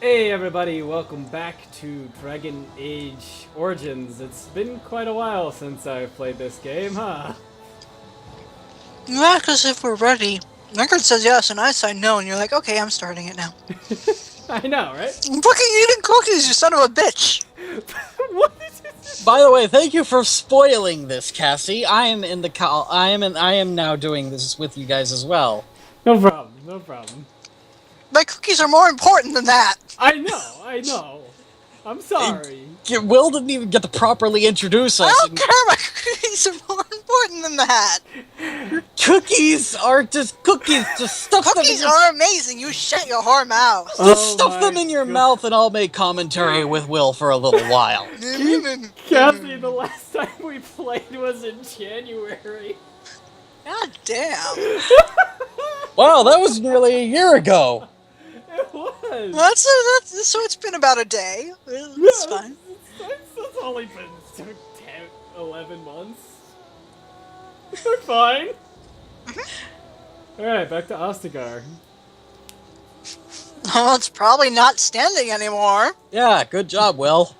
Hey everybody, welcome back to Dragon Age Origins. It's been quite a while since I've played this game, huh? You ask us if we're ready. Record says yes, and I say no, and you're like, okay, I'm starting it now. I know, right? I'm fucking eating cookies, you son of a bitch! What? By the way, thank you for spoiling this, Cassie. I am now doing this with you guys as well. No problem, no problem. My cookies are more important than that! I know. I'm sorry. Will didn't even get to properly introduce us. I don't care, my cookies are more important than that! Cookies are just cookies. Just stuff Cookies them in are amazing, you shut your whore mouth! just stuff my them in your God. mouth and I'll make commentary with Will for a little while. Cassie, the last time we played was in January. God damn. Wow, that was nearly a year ago. It was. So it's been about a day. It's fine. It's only been 10, 11 months. We're fine. Alright, back to Ostigar. Well, it's probably not standing anymore. Yeah, good job, Will.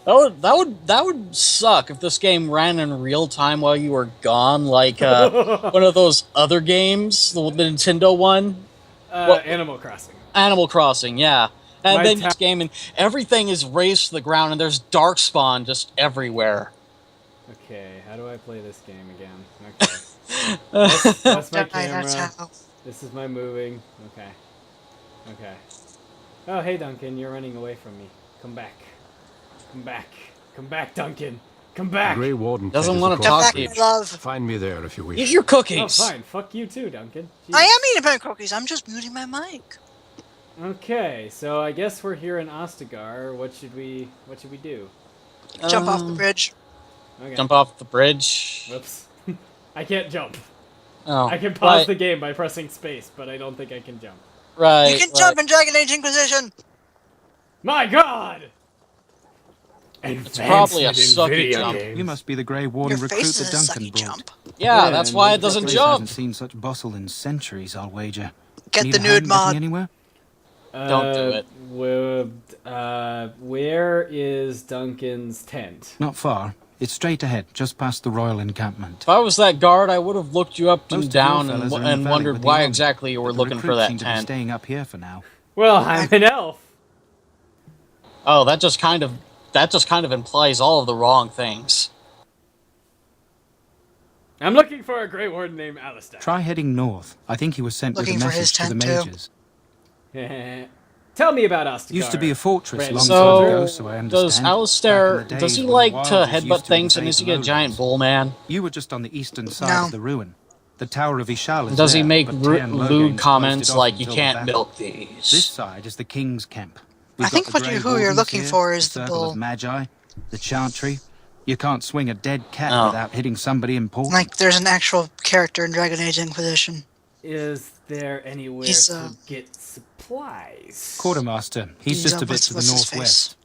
That would suck if this game ran in real time while you were gone, like one of those other games, the Nintendo one. Animal Crossing. Animal Crossing, yeah. And then My this game, and everything is raised to the ground, and there's darkspawn just everywhere. Okay, how do I play this game again? Okay. That's my camera. This is my moving. Okay. Okay. Oh, hey, Duncan, you're running away from me. Come back. Come back. Come back, Duncan. Come back. Grey Warden Doesn't want to Come talk back, to you. my love. Find me there if you wish. Eat your Oh, cookies. fine. Fuck you too, Duncan. Jeez. I am eating my cookies, I'm just muting my mic. Okay, so I guess we're here in Ostigar. What should we do? Jump off the bridge. Okay. Jump off the bridge. Whoops. I can't jump. Oh, I can pause right, the game by pressing space, but I don't think I can jump. Right. You can jump in Dragon Age Inquisition! My God! It's probably a Advancement in sucky video jump. games. You must be the Grey Warden Your recruit face that is a Duncan sucky brought. jump. Yeah, Yeah, that's and why it the doesn't Place jump. hasn't seen such bustle in centuries, I'll wager. Get Need the a nude hand getting mod. Anywhere? Don't do it. Where is Duncan's tent? Not far. It's straight ahead, just past the royal encampment. If I was that guard, I would have looked you up Most and of down your and, fellas are in the valley wondered with the why army, exactly you were but the looking for recruits that seem to be tent. staying up here for now. Well, I'm an elf. Oh, that just kind of implies all of the wrong things. I'm looking for a Grey Warden named Alistair. Try heading north. I think he was sent Looking with a for his message to the tent, too. mages. Tell me about Ostigar. Used to be a fortress Red long So, time ago, so I understand. does Alistair, Back in the does days he when the like to Wilders headbutt used to things and invade is he the a giant lowlands. bull man? You were just on the eastern side No. of the ruin. The Tower of Ishal is Does he there, make but Tairn Logain's lewd closed comments it off like you until the can't battle. milk This these? side is the king's camp. I think got the Grey who you're Wardens looking here, for is the the circle bull. of Magi, the chantry. You can't swing a dead cat Oh. without hitting somebody important. Like, there's an actual character in Dragon Age Inquisition. Is there anywhere He's, to get supplies? Quartermaster, he's just a bit to the what's his northwest.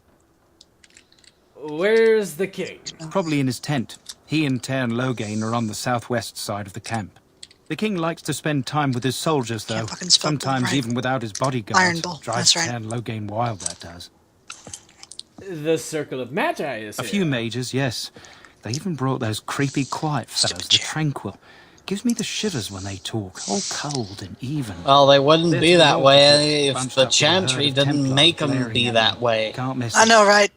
Where's the king? Probably in his tent. He and Tairn Logain are on the southwest side of the camp. The king likes to spend time with his soldiers, though. Can't fucking spell bull Sometimes right. even without his bodyguards. Iron Bull, Drives that's right. Tairn Logain wild, that does. The Circle of Magi is A here. few mages, yes. They even brought those creepy quiet fellows, the chair. Tranquil. Gives me the shivers when they talk, all cold and even. Well, they wouldn't There's be the that Lord way if bunched the up with a herd Chantry of didn't Templars make them glaring be at that them. way. Can't miss I it. know, right?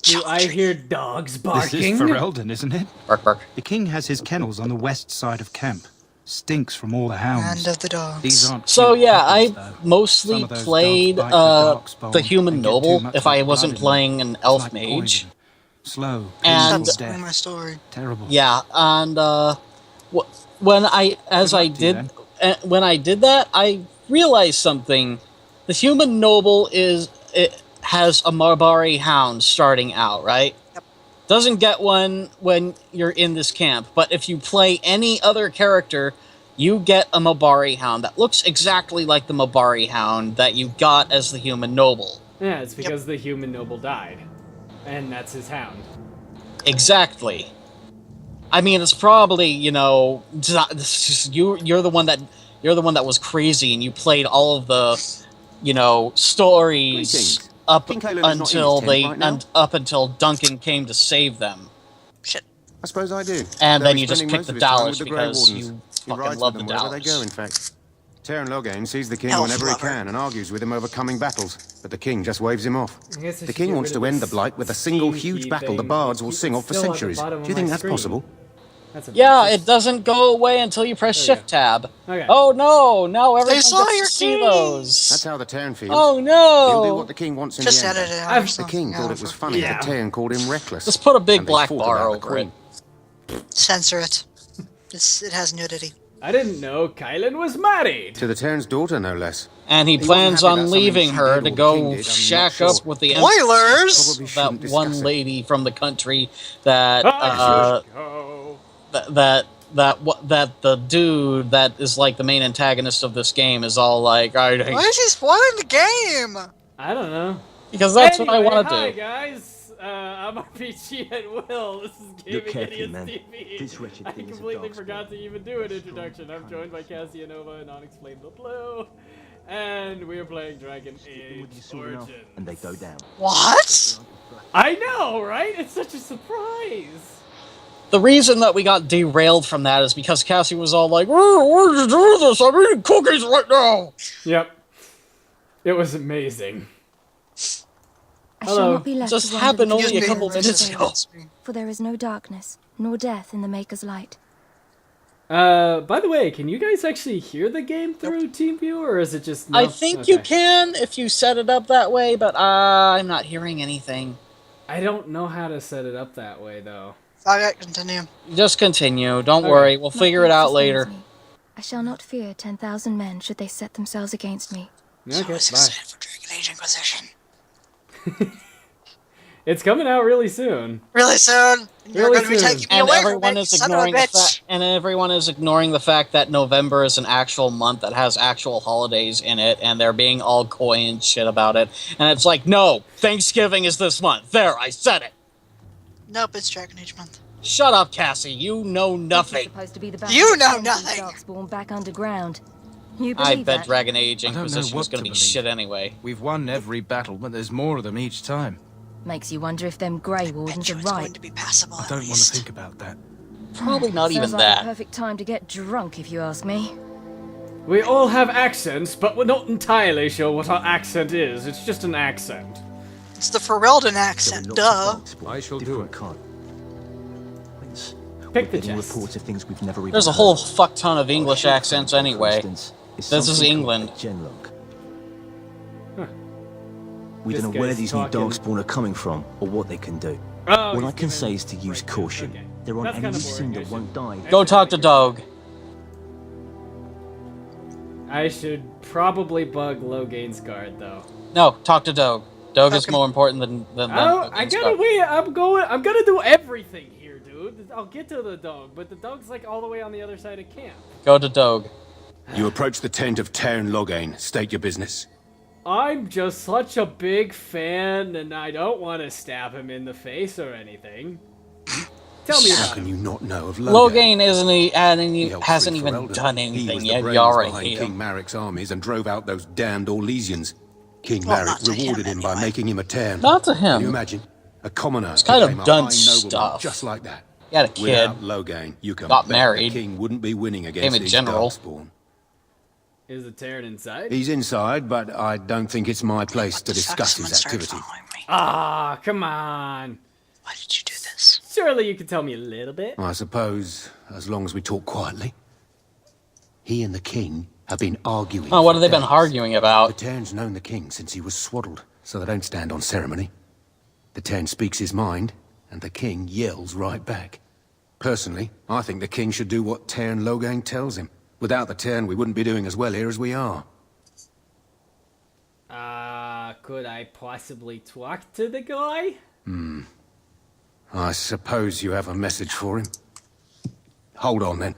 Do I hear dogs This is barking? Ferelden, isn't it? Bark, bark. The king has his kennels on the west side of camp. Stinks from all the hounds. Hand of the dogs. These aren't So cute yeah, puppies, I though. mostly Some of those played dogs bite the darkspawn the human and get too noble much if of I the wasn't blood in them. playing an It's elf like mage. poison. Slow, And- painful That's death. my story. Terrible. Yeah, and when I Good luck to you, when I did that, I realized something. The human noble has a Marbari hound starting out, right? Yep. Doesn't get one when you're in this camp, but if you play any other character, you get a Mabari hound that looks exactly like the Mabari hound that you got as the human noble. Yeah, it's because the human noble died. And that's his hound. Exactly. I mean, it's probably, you know, you're the one that was crazy and you played all of you know, stories Greetings. up King Caelan is not in his until tent right now? up until Duncan came to save them. Shit. I suppose I do. And Though then he's you just spending pick most the of his time Dalish with the Grey because Wardens. you He fucking rides love with the them wherever they go, in Dalish. fact. Taran Loghain sees the king Elf whenever he lover. can and argues with him over coming battles, but the king just waves him off. I guess I The should king get wants rid to of end the this Blight with a single Steam huge key battle the thing. bards It will keeps sing it of for still at the centuries. Do bottom of you think my that's screen. possible? That's Yeah, obnoxious. it doesn't go away until you press There we Shift Tab. Okay. Oh no! Now everyone saw gets your to see keys! those. That's how the Taran feels. Oh He'll do what no! the king wants in Just the end. edit it though. out or The something. king thought it was funny Yeah. that Taran called him reckless. Just put a big and they black fought bar about the over it. queen. Censor it. It has nudity. I didn't know Caelan was married. To the Taran's daughter, no less. And he He plans wasn't happy on about something leaving she her did to or the king go did, I'm not shack sure. up with the Spoilers! Probably shouldn't that one discuss it. lady from the country that I should go. that the dude that is like the main antagonist of this game is all like, Why is he spoiling the game? I don't know. because that's what I Anyway, want to hi do. guys. I'm RPG at Will. This is Look carefully, Gaming man. Idiots TV. This wretched I thing is a completely darkspawn. forgot to even do an introduction. I'm joined by Casia Nova and OnixflametheBlue, and we are playing Dragon Age Origins. and they go down. What? I know, right? It's such a surprise. The reason that we got derailed from that is because Cassie was all like, where did you do this? I'm eating cookies right now! Yep. It was amazing. I Hello. shall not be left Just to wander happened the only a fields couple of minutes the ago. desert, for there is no darkness, nor death in the Maker's light. By the way, can you guys actually hear the game through TeamViewer, or is it just... No? I think you Okay. can if you set it up that way, but I'm not hearing anything. I don't know how to set it up that way, though. Alright, continue. Just continue. Don't Okay. worry. We'll My figure it thought out sustains later. me. I shall not fear 10,000 men should they set themselves against me. Okay, So bye. excited for Dragon Age Inquisition. It's coming out really soon. Really soon. You're Really going to be soon. taking me And away from everyone it, is son of a ignoring the bitch. fact. And everyone is ignoring the fact that November is an actual month that has actual holidays in it, and they're being all coy and shit about it. And it's like, no, Thanksgiving is this month. There, I said it. Nope, it's Dragon Age month. Shut up, Cassie. You know nothing. Supposed to be the You know battle that sends these nothing. darkspawn back underground. You I believe bet that? Dragon Age I don't know Inquisition is what going to to be believe. shit anyway. We've won every battle, but there's more of them each time. Makes you wonder if them Grey Wardens Bet you are it's going right. to be passable I at don't want to least. think about that. Probably not Sounds even like that. the perfect time to get drunk, if you ask me. We all have accents, but we're not entirely sure what our accent is. It's just an accent. It's the Ferelden accent, duh. I shall do it. Pick the Getting chest. reports of things we've never even There's a heard. whole fuck ton of Our English ship accents company, for anyway. instance, This is something called England. a Genlock. Huh. We This don't know where guy's these talking- new darkspawn are coming from or what they can do. Oh, All he's I can giving- say is to use right, caution. okay. They're on That's enemy kinda boring. cinder I should- won't die. Go talk to Doug. I should probably bug Loghain's guard, though. No, talk to Doug. Doug is Okay. more important than Oh, I Logan's gotta guard. wait. I'm gonna do everything here, dude. I'll get to the dog, but the dog's like all the way on the other side of camp. Go to Doug. You approach the tent of Taran Loghain. State your business. I'm just such a big fan, and I don't want to stab him in the face or anything. Tell me How about can him. you not know of Loghain? Logain isn't he, He helped hasn't free even Ferelden. done He anything was the yet. brains You already behind hate King him. Marik's armies and drove out those damned Orlesians. King Well, Marik not to him, rewarded him by anyway. making him a Taran. Not to Can you him. imagine? A commoner kind of became a done high nobleman stuff. just like that. He had a kid. Without Loghain, you can Got bet married. the king wouldn't be winning against Became a these general. darkspawn. Is the Terran inside? He's inside, but I don't think it's my place to What the fuck? discuss Someone his started activity. following me. Ah, come on. Why did you do this? Surely you can tell me a little bit. I suppose, as long as we talk quietly. He and the king have been arguing. Oh, what for have they been days. arguing The about? Terran's known the king since he was swaddled, so they don't stand on ceremony. The Terran speaks his mind, and the king yells right back. Personally, I think the king should do what Taran Loghain tells him. Without the Terran, we wouldn't be doing as well here as we are. Could I possibly talk to the guy? I suppose you have a message for him. Hold on, then.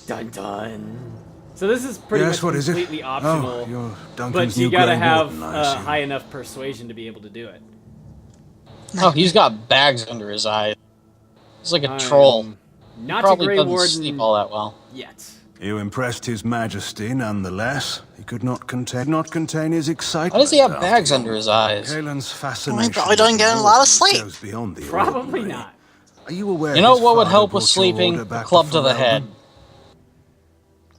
Dun dun. So this is pretty Yes, much what is it? completely optional, Oh, you're but Duncan's you new gotta Grey have Warden, I assume. high enough persuasion to be able to do it. Oh, he's got bags under his eyes. He's like a I'm troll. Not a Probably Grey doesn't Warden sleep all that well. yet. You impressed His Majesty nonetheless. He could not contain his excitement. Why does he have bags under his eyes? Kaelin's He fascination probably doesn't get a lot of sleep. goes beyond the Probably ordinary. not. Are you aware You know his what would father help with brought your sleeping? order A back club to the Ferelden? head.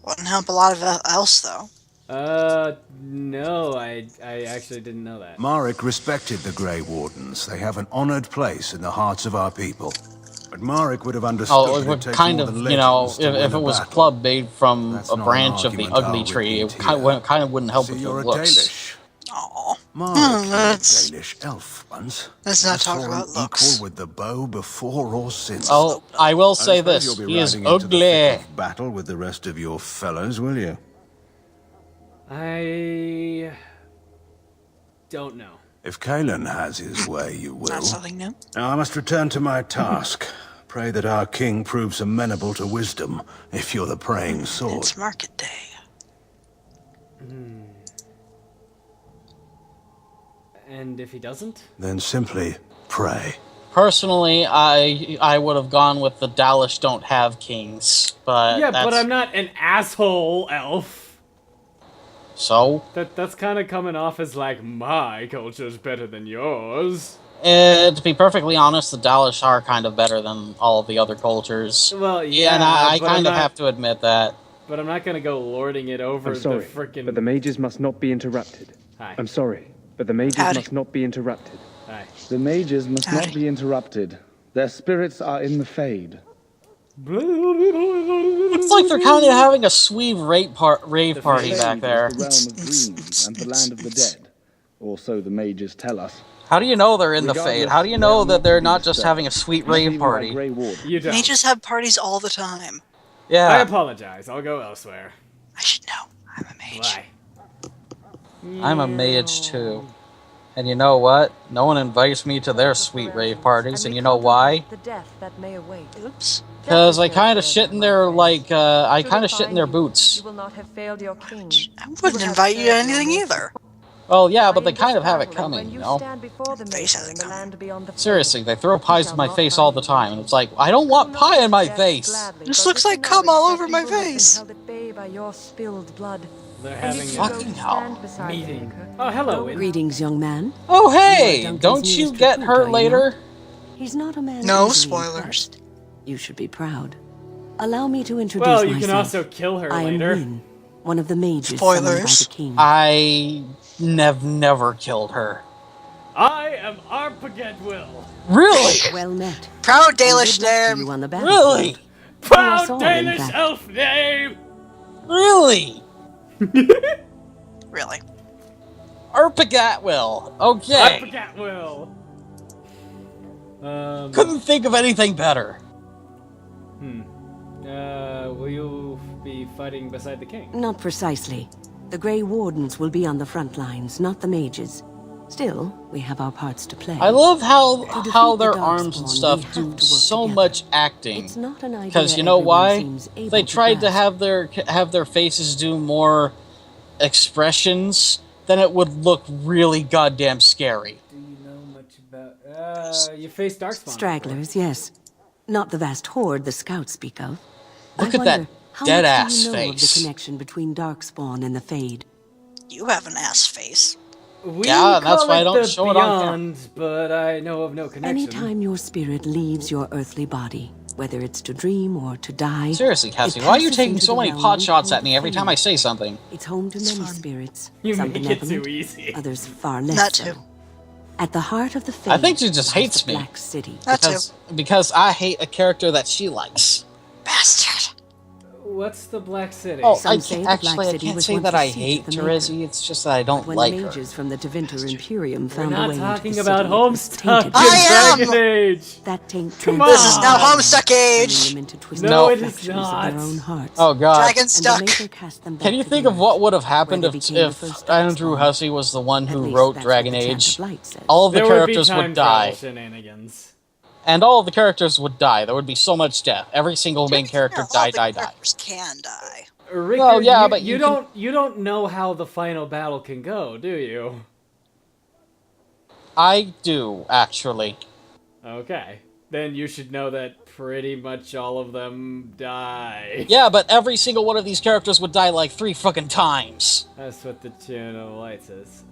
Wouldn't help a lot of else, though. No, I actually didn't know that. Marek respected the Grey Wardens. They have an honored place in the hearts of our people. But Marek would have understood Oh, it that would takes kind more of, than you know, legends to if win it a was a battle. club made from That's a not an branch of the argument ugly I'll tree, it repeat kind of wouldn't help See, with the you're a looks. Dalish. Aw. Marek was a Let's Dalish elf once. not I talk saw him about looks. equal with the bow before or since. Oh, I will I say suppose this: you'll be he is riding into the thick ugly. of battle with the rest of your fellows, will you? I don't know. If Caelan has his way, you will. That's something new. Now I must return to my task. Pray that our king proves amenable to wisdom, if you're the praying sword. It's market day. And if he doesn't? Then simply pray. Personally, I would have gone with the Dalish don't have kings, but Yeah, that's, but I'm not an asshole elf. so. That's kind of coming off as like, my culture's better than yours. To be perfectly honest, the Dalish are kind of better than all of the other cultures. Well, yeah, and I but kind I'm of have to admit that. But I'm not gonna go lording it over I'm sorry, the frickin'... but the mages must not be interrupted. Hi. I'm sorry, but the mages Howdy. must not be interrupted. Hi. The mages must Howdy. not be interrupted. Their spirits are in the Fade. It's like they're kind of having a sweet rave party Fade back there. is the realm of dreams and the land of the dead. Or so the mages tell us. How do you know they're in the Fade? How do you know that they're not just having a sweet rave Even our party? Grey Ward. You don't. Mages have parties all the time. I Yeah. apologize. I'll go elsewhere. I should know. I'm a mage. Why? I'm a mage too. And you know what? No one invites me to their sweet rave parties, and you know why? The death that may await. Oops. Because I kind of shit in their, like, I kind of shit in their boots. You will not have failed your king. I wouldn't invite you to anything either. Well, yeah, but they kind of have it coming, you know? Face hasn't come. Seriously, they throw pies in my face all the time, and it's like, I don't want pie in my face! This looks like cum all over my face. They're having Fucking hell. a meeting. Oh, hello, Win. Greetings, young man. Oh, hey! Duncan's Don't you newest get recruit, hurt are you later? not? He's not a man. No easily spoilers. impressed. You should be proud. Allow me to introduce Well, you myself. can also kill her I am later. Wynne, one of the mages summoned by Spoilers. the king. I never killed her. I am Arpagetwill. Really? Well met. Proud And Dalish good luck to name. you on the battlefield. Really? Proud all, in Danish fact. elf name. Really? Really. Arpagatwill. Okay. Arpagetwill. Couldn't think of anything better. Will you be fighting beside the king? Not precisely. The Grey Wardens will be on the front lines, not the mages. Still, we have our parts to play. I love how defeat their the arms and Darkspawn, stuff we have do to work so together. much acting. It's not an idea Because you know everyone why? seems able They to tried to grasp. have their faces do more expressions, then it would look really goddamn scary. Do you know much about... you faced Darkspawn. Stragglers, yes. Not the vast horde the scouts speak of. Look I at that wonder, how dead-ass much do you know of the face. connection between Darkspawn and the Fade? You have an ass face. We Yeah, that's call why I it don't the show it on camera. Beyond, but I know of no connection. Anytime your spirit leaves your earthly body, whether it's to dream or to die... Seriously, it Cassie, why are you passes taking into so the many realm pot we shots call at me every time I say something? It's home to many fun. spirits. You some make it too benevolent, easy. others far less That so. too. At the heart of the Fade, I think she just lies hates the me. Black City. That too. Because I hate a character that she likes. Bastard. What's the Black City? Oh, Some I say can't, the actually, Black I City can't was say once that a I seat hate of the Maker. Terezi, it's just that I don't When like the her. mages from the Tevinter Imperium We're found a not way talking into the about city, it was Homestuck tainted in by I am! Dragon Age! that taint Come transformed This is now on. Homestuck turning age. them into twisted No, it is reflections of not. their own hearts. Oh god. Dragon And the stuck. Maker cast them back Can you to think the of what earth, would have happened where they if, became the first Andrew Darkspawn. Hussey was the one At who least wrote that's Dragon what the Chant Age? of Light says. All of the There characters would would be time travel die. shenanigans. And all of the characters would die. There would be so much death. Every single main character All die, the die, die. characters can die. Ricker, Well, yeah, you, but you you don't know how the final battle can go, do you? I do, actually. Okay. then you should know that pretty much all of them die. Yeah, but every single one of these characters would die like 3 fucking times. That's what the channel light says.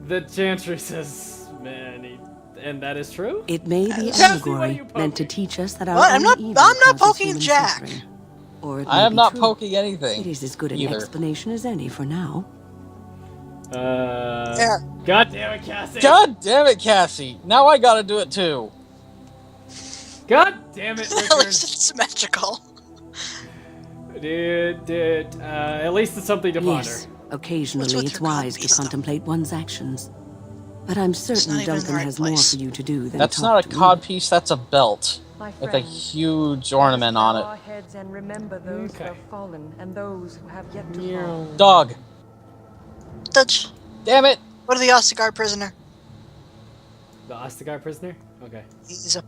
The Chantry says many, and that is true? It may be Chelsea, what are allegory you meant to poking? teach us that our What? I'm own evil not causes poking human Jack. suffering. Or it I may am be not true. poking anything. It is as good an either. explanation as any for now. There. God damn it, Cassie! God damn it, Cassie! Now I gotta do it too. God damn it, At Richard! least it's symmetrical. At least it's something to ponder. Yes, occasionally with it's your wise to codpiece, though? contemplate one's actions. But I'm certain not even in the Duncan right has place. more for you to do than That's talk not a to me. codpiece, that's a belt. My With a friends, huge ornament on bow it. our heads and remember those who Okay. have fallen and those who have yet to fall. Dog. Dutch. Damn it! Go to the Ostigar prisoner. The Ostigar prisoner? Okay. He's up.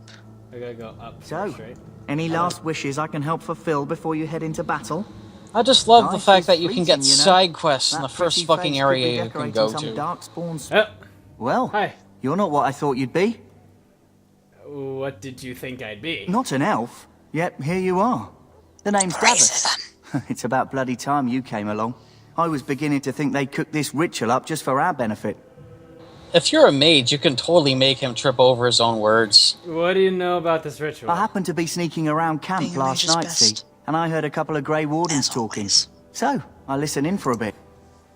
I gotta go up So, straight. any last wishes I can help fulfill before you head into battle? I just love the Life fact is that you can get fleeting, you know. side quests in That the first pretty fucking face could be area you can decorating go some to. Darkspawn's. Oh, Well, hi. you're not what I thought you'd be. What did you think I'd be? Not an elf, yet here you are. The name's Davos. It's about bloody time you came along. I was beginning to think they cooked this ritual up just for our benefit. If you're a mage, you can totally make him trip over his own words. What do you know about this ritual? I happened to be sneaking around camp Being a last mage is night, best. see, and I heard a couple of Grey Wardens As talking. always. So, I listened in for a bit.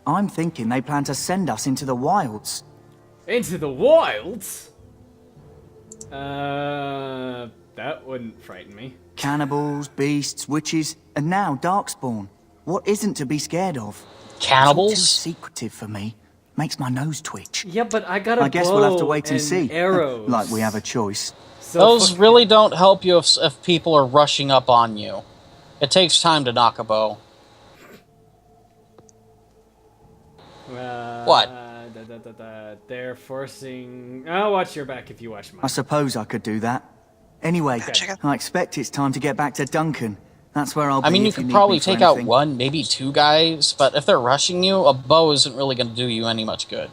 I'm thinking they plan to send us into the wilds. Into the wilds? That wouldn't frighten me. Cannibals, beasts, witches, and now Darkspawn. What isn't to be scared of? Cannibals? It's all too secretive for me. Makes my nose twitch. Yeah, but I got a I guess we'll have to bow wait and see. Arrows. Like we have a choice. So Those fuck- really don't help you if people are rushing up on you. It takes time to knock a bow. What? They're forcing. I'll watch your back if you watch mine. I suppose I could do that. Anyway, check it. I expect it's time to get back to Duncan. That's where I'll be. I mean, you if could need probably me for take out anything. 1, maybe 2 guys, but if they're rushing you, a bow isn't really going to do you any much good.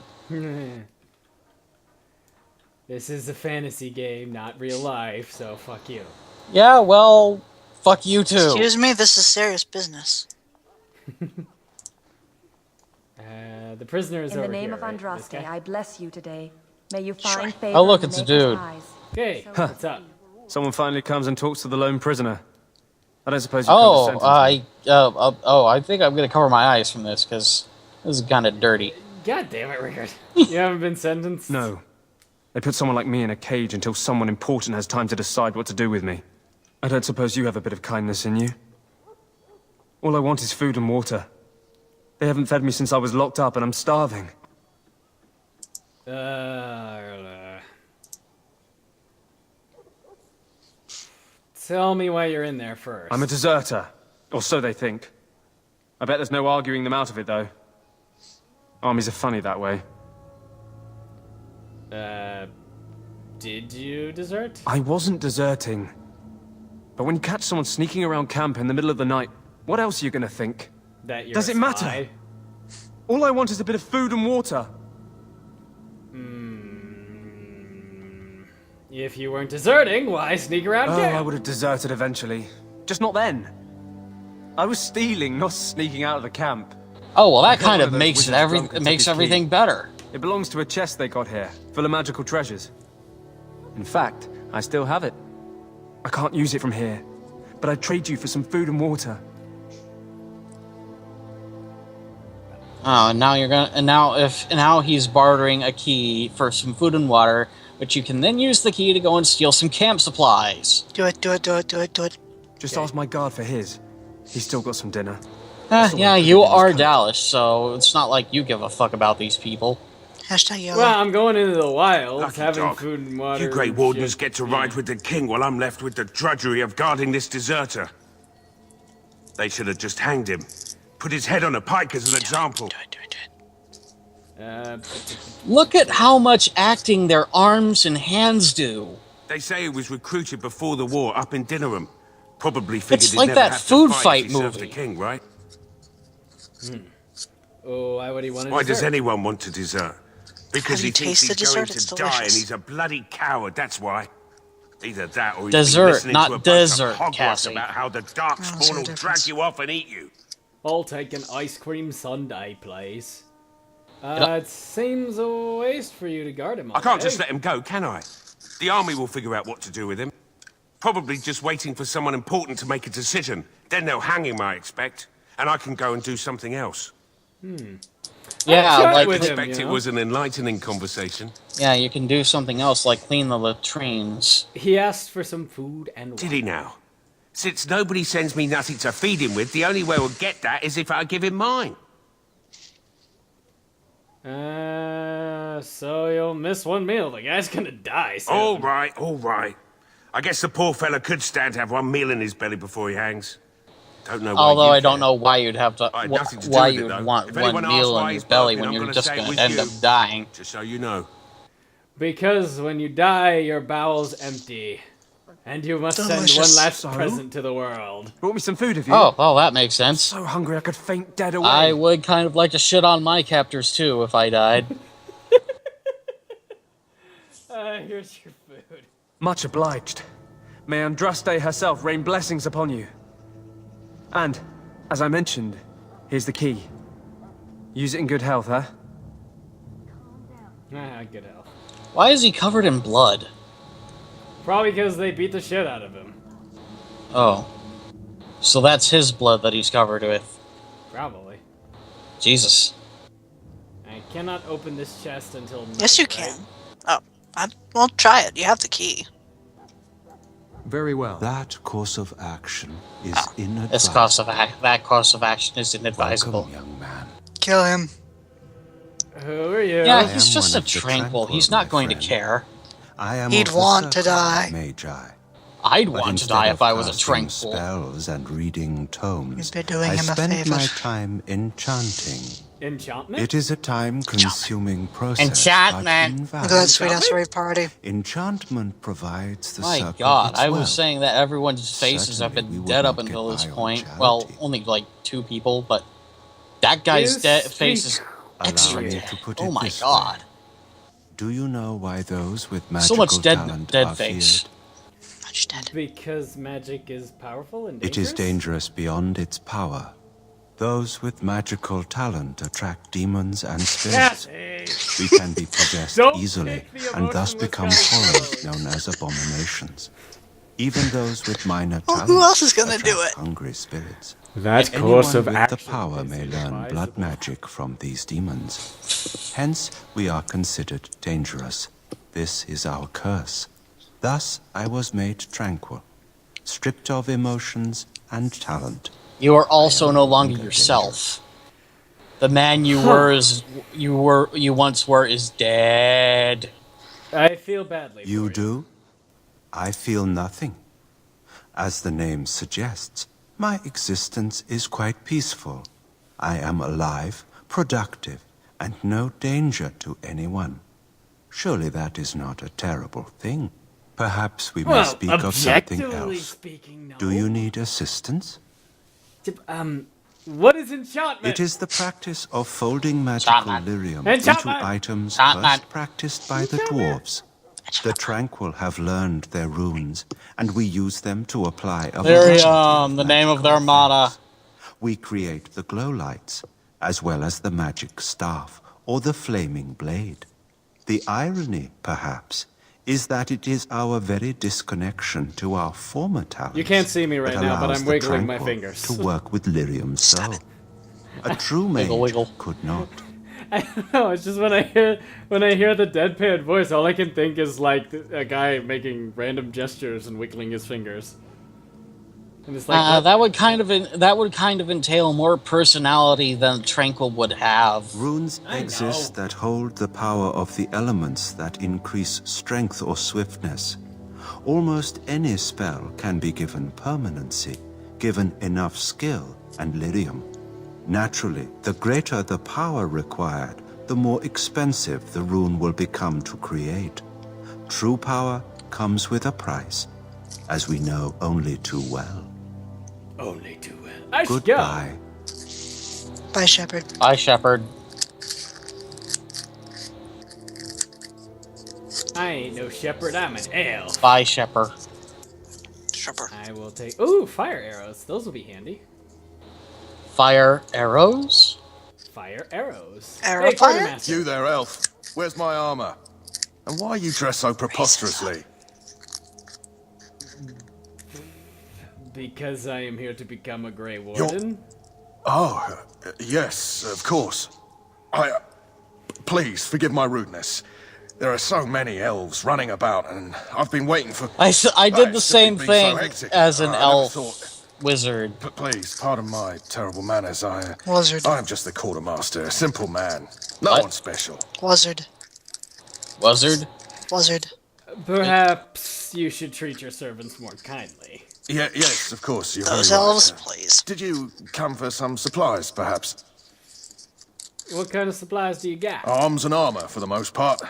This is a fantasy game, not real life, so fuck you. Yeah, well, fuck you too. Excuse me, this is serious business. The prisoner is In the over name here, of right? This Andraste, guy? I bless you today. May you find favor Oh, look, in it's a Maker's dude. eyes. Okay, what's up? Someone finally comes and talks to the lone prisoner. I don't suppose you come to sentence me. I think I'm going to cover my eyes from this, because this is kind of dirty. God damn it, Rickard. You haven't been sentenced? No. They put someone like me in a cage until someone important has time to decide what to do with me. I don't suppose you have a bit of kindness in you? All I want is food and water. They haven't fed me since I was locked up and I'm starving. Tell me why you're in there first. I'm a deserter. Or so they think. I bet there's no arguing them out of it, though. Armies are funny that way. Did you desert? I wasn't deserting. But when you catch someone sneaking around camp in the middle of the night, what else are you gonna think? That you're Does a it matter? spy? All I want is a bit of food and water. If you weren't deserting, why sneak around Oh, camp? I would have deserted eventually. Just not then. I was stealing, not sneaking out of the camp. Oh, well, that I got kind one of those makes wizards drunk and took his key. everything better. It belongs to a chest they got here, full of magical treasures. In fact, I still have it. I can't use it from here, but I'd trade you for some food and water. Oh, and now you're gonna, and now he's bartering a key for some food and water, which you can then use the key to go and steal some camp supplies. Do it, do it, do it, do it, do it. Just ask my guard for his. He's still got some dinner. Yeah, you are Dallas, so it's not like you give a fuck about these people. Hashtag yellow. Well, I'm going into the wilds, Lucky having dog. food and water. You Grey and Wardens shit. get to ride with the king while I'm left with the drudgery of guarding this deserter. They should have just hanged him. Put his head on a pike as an example. Look at how much acting their arms and hands do. They say he was recruited before the war up in Dinnerham. Probably figured It's he'd like never that have food to fight fight if he served movie. the king, right? Oh, why would he want to Why desert? does anyone want to desert? Because Have he you thinks tasted he's going dessert? It's to die and delicious. he's a bloody coward, that's why. Either that or he's Dessert, been listening not to a bunch desert, of hogwash Cassie. about how the Darkspawn will drag you off and eat you. I'll take an ice cream sundae, please. It seems a waste for you to guard him all I can't day. just let him go, can I? The army will figure out what to do with him. Probably just waiting for someone important to make a decision. Then they'll hang him, I expect. And I can go and do something else. Yeah, like I expect it was an enlightening conversation. Yeah, you can do something else like clean the latrines. He asked for some food and water. Did he now? Since nobody sends me nothing to feed him with, the only way we'll get that is if I give him mine. So you'll miss one meal. The guy's gonna die soon. All right, all right. I guess the poor fella could stand to have one meal in his belly before he hangs. Don't know why. Although I don't know why you'd have to, nothing to do why with it, you'd though. want If one anyone asks meal why in your he's belly barking, when I'm you're gonna just say it going was to end you. up dying. Just so you know. Because when you die, your bowels empty. And you must send one last present to the world. Brought me some food, have you? Oh, well, that makes sense. So hungry I could faint dead away. I would kind of like to shit on my captors too if I died. Here's your food. Much obliged. May Andraste herself rain blessings upon you. And, as I mentioned, here's the key. Use it in good health, huh? Good health. Why is he covered in blood? Probably because they beat the shit out of him. Oh. So that's his blood that he's covered with. Probably. Jesus. I cannot open this chest until night, Yes, you right? can. Oh, well, try it. You have the key. Very well. That course of action is inadvisable. That course of action is inadvisable. Welcome, young man. Kill him. Who are you? Yeah, he's just a tranquil. He's not going to care. He'd want to die. Magi. I'd want to die if I was a tranquil. Spells and reading tomes. You'd be doing I him a spend favor. my time enchanting. Enchantment? It is a time-consuming process. Enchantment. Look at that sweet-ass rave party. Enchantment provides the My circle God, its I was wealth. saying that everyone's faces have Certainly we been would dead up not until get this by on point. charity. Well, only like 2 people, but that guy's face is Allow extra me dead. to put Oh it my this God. way. Do you know why those with So magical much talent dead are face. feared? Much dead. Because magic is powerful and It dangerous? is dangerous beyond its power. Those with magical talent attract demons and spirits. Cassie! We can be possessed Don't easily pick the and thus emotionless become guy. horrors known as abominations. Even those with minor Well, talent who else is gonna do attract it? hungry spirits. That Anyone course of with action the power is may learn blood advisable. magic from these demons. Hence, we are considered dangerous. This is our curse. Thus, I was made tranquil, stripped of emotions and talent. You are also no longer yourself. The man you once were is dead. I feel badly for You do? I feel nothing. As the name suggests, my existence is quite peaceful. I am alive, productive, and no danger to anyone. Surely that is not a terrible thing. Perhaps we may Well, speak of something objectively else. speaking, no. Do you need assistance? What is enchantment? It is the practice of folding magical lyrium into Enchantment! items Enchantment! first practiced by the dwarves. The tranquil have learned their runes, and we use them to apply a variety of the name of their magical motto. effects. We create the glow lights, as well as the magic staff or the flaming blade. The irony, perhaps, is that it is our very disconnection to our former talents. You can't see me right that now, but allows I'm the wiggling my tranquil fingers. to work with lyrium so. A true mage Wiggle. could not. I don't know, it's just when I hear the deadpan voice, all I can think is like a guy making random gestures and wiggling his fingers. And it's like what? that would kind of entail more personality than Tranquil would have. Runes exist that hold the power of the elements that increase strength or swiftness. Almost any spell can be given permanency, given enough skill and lyrium. Naturally, the greater the power required, the more expensive the rune will become to create. True power comes with a price, as we know only too well. Only too well. I should go. Goodbye. Bye, Shepard. Bye, Shepard. I ain't no shepherd, I'm an elf. Bye, shepherd. Shepherd. I will take... Ooh, fire arrows. Those will be handy. Fire arrows? Fire arrows. Arrow Hey, fire? quartermaster. You there, elf. Where's my armor? And why are you dressed so preposterously? Because I am here to become a Grey Warden. Oh, yes, of course. Please, forgive my rudeness. There are so many elves running about, and I've been waiting for... I did the It's same been so thing hectic. as an I never elf thought- wizard. Please, pardon my terrible manners. Wizard. I'm just the quartermaster, a simple man. No What? one special. Wizard. Wizard? Wizard. Perhaps you should treat your servants more kindly. Yeah, yes, of course. You're Those very right. elves, please. Did you come for some supplies, perhaps? What kind of supplies do you got? Arms and armor, for the most part.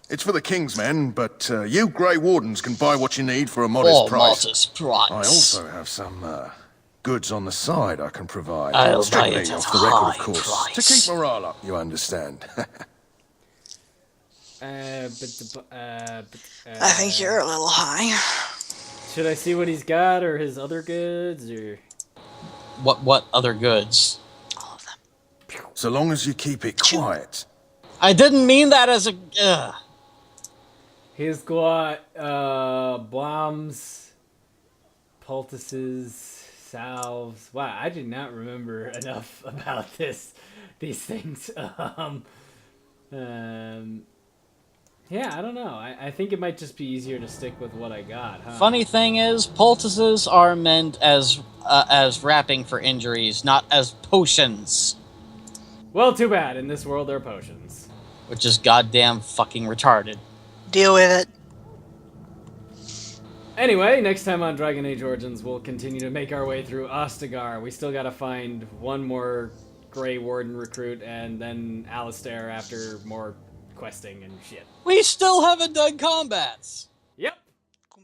It's for the King's men, but you Grey Wardens can buy what you need for a modest price. Modest price. I also have some goods on the side I can provide. I'll buy Strictly it at off the record, high of course. price. To keep morale up, you understand. I think you're a little high. Should I see what he's got, or his other goods, or... What other goods? All of them. So long as you keep it quiet. I didn't mean that as a... He's got, bombs, poultices, salves. Wow, I did not remember enough about these things. Yeah, I don't know. I think it might just be easier to stick with what I got, huh? Funny thing is, poultices are meant as wrapping for injuries, not as potions. Well, too bad. In this world, they're potions. Which is goddamn fucking retarded. Deal with it. Anyway, next time on Dragon Age Origins, we'll continue to make our way through Ostigar. We still gotta find one more Grey Warden recruit, and then Alistair after more questing and shit. We still haven't done combats!